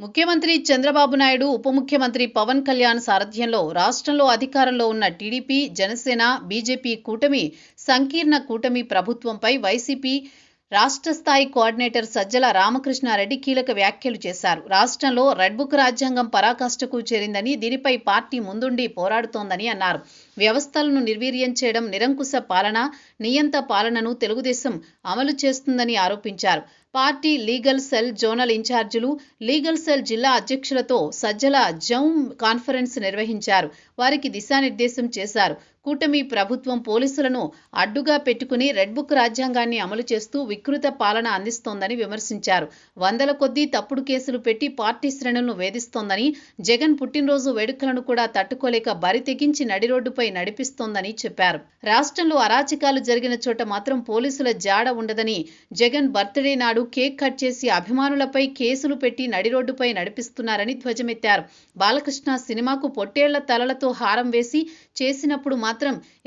ముఖ్యమంత్రి చంద్రబాబు నాయుడు, ఉప ముఖ్యమంత్రి పవన్ కళ్యాణ్ సారథ్యంలో రాష్ట్రంలో అధికారంలో ఉన్న టీడీపీ, జనసేన, బీజేపీ కూటమి సంకీర్ణ కూటమి ప్రభుత్వంపై వైసీపీ రాష్ట్ర స్థాయి కోఆర్డినేటర్ సజ్జల రామకృష్ణారెడ్డి కీలక వ్యాఖ్యలు చేశారు. రాష్ట్రంలో రెడ్ బుక్ రాజ్యాంగం పరాకాష్ఠకు చేరిందని, దీనిపై పార్టీ ముందుండి పోరాడుతోందని అన్నారు. వ్యవస్థలను నిర్వీర్యం చేయడం, నిరంకుశ పాలన, నియంత పాలనను తెలుగుదేశం అమలు చేస్తుందని ఆరోపించారు. పార్టీ లీగల్ సెల్ జోనల్ ఇన్ఛార్జీలు, లీగల్ సెల్ జిల్లా అధ్యక్షులతో సజ్జల జూమ్ కాన్ఫరెన్స్ నిర్వహించారు. వారికి దిశానిర్దేశం చేశారు. కూటమి ప్రభుత్వం పోలీసులను అడ్డుగా పెట్టుకుని రెడ్ బుక్ రాజ్యాంగాన్ని అమలు చేస్తూ వికృత పాలన అందిస్తోందని విమర్శించారు. వందల కొద్దీ తప్పుడు కేసులు పెట్టి పార్టీ శ్రేణులను వేధిస్తోందని, జగన్ పుట్టినరోజు వేడుకలను కూడా తట్టుకోలేక బరి తెగించి నడిరోడ్డుపై నడిపిస్తోందని చెప్పారు. రాష్ట్రంలో అరాచకాలు జరిగిన చోట మాత్రం పోలీసుల జాడ ఉండదని, జగన్ బర్త్డే నాడు కేక్ కట్ చేసి అభిమానులపై కేసులు పెట్టి నడిరోడ్డుపై నడిపిస్తున్నారని ధ్వజమెత్తారు. బాలకృష్ణ సినిమాకు పొట్టేళ్ల తలలతో హారం వేసి చేసినప్పుడు మాత్రం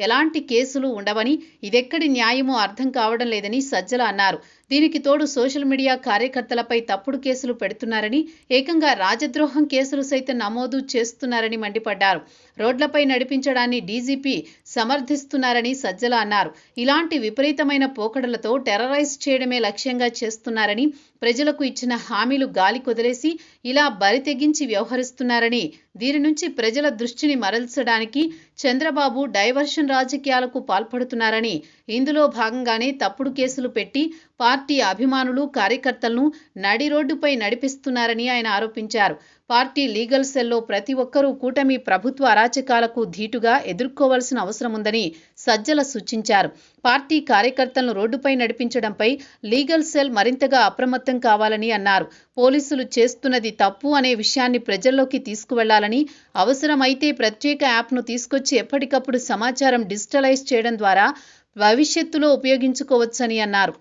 ఎలాంటి కేసులు ఉండవని, ఇదెక్కడి న్యాయమో అర్థం కావడం లేదని సజ్జల అన్నారు. దీనికి తోడు సోషల్ మీడియా కార్యకర్తలపై తప్పుడు కేసులు పెడుతున్నారని, ఏకంగా రాజద్రోహం కేసులు సైతం నమోదు చేస్తున్నారని మండిపడ్డారు. రోడ్లపై నడిపించడాన్ని డీజీపీ సమర్థిస్తున్నారని సజ్జల అన్నారు. ఇలాంటి విపరీతమైన పోకడలతో టెర్రరైజ్ చేయడమే లక్ష్యంగా చేస్తున్నారని, ప్రజలకు ఇచ్చిన హామీలు గాలి కొదిలేసి ఇలా బరి తెగించి వ్యవహరిస్తున్నారని, దీని నుంచి ప్రజల దృష్టిని మరల్చడానికి చంద్రబాబు డైవర్షన్ రాజకీయాలకు పాల్పడుతున్నారని, ఇందులో భాగంగానే తప్పుడు కేసులు పెట్టి పార్టీ అభిమానులు, కార్యకర్తలను నడి రోడ్డుపై నడిపిస్తున్నారని ఆయన ఆరోపించారు. పార్టీ లీగల్ సెల్లో ప్రతి ఒక్కరూ కూటమి ప్రభుత్వ అరాచకాలకు ధీటుగా ఎదుర్కోవాల్సిన అవసరం ఉందని సజ్జల సూచించారు. పార్టీ కార్యకర్తలను రోడ్డుపై నడిపించడంపై లీగల్ సెల్ మరింతగా అప్రమత్తం కావాలని అన్నారు. పోలీసులు చేస్తున్నది తప్పు అనే విషయాన్ని ప్రజల్లోకి తీసుకువెళ్లాలని, అవసరమైతే ప్రత్యేక యాప్ను తీసుకొచ్చి ఎప్పటికప్పుడు సమాచారం డిజిటలైజ్ చేయడం ద్వారా భవిష్యత్తులో ఉపయోగించుకోవచ్చని అన్నారు.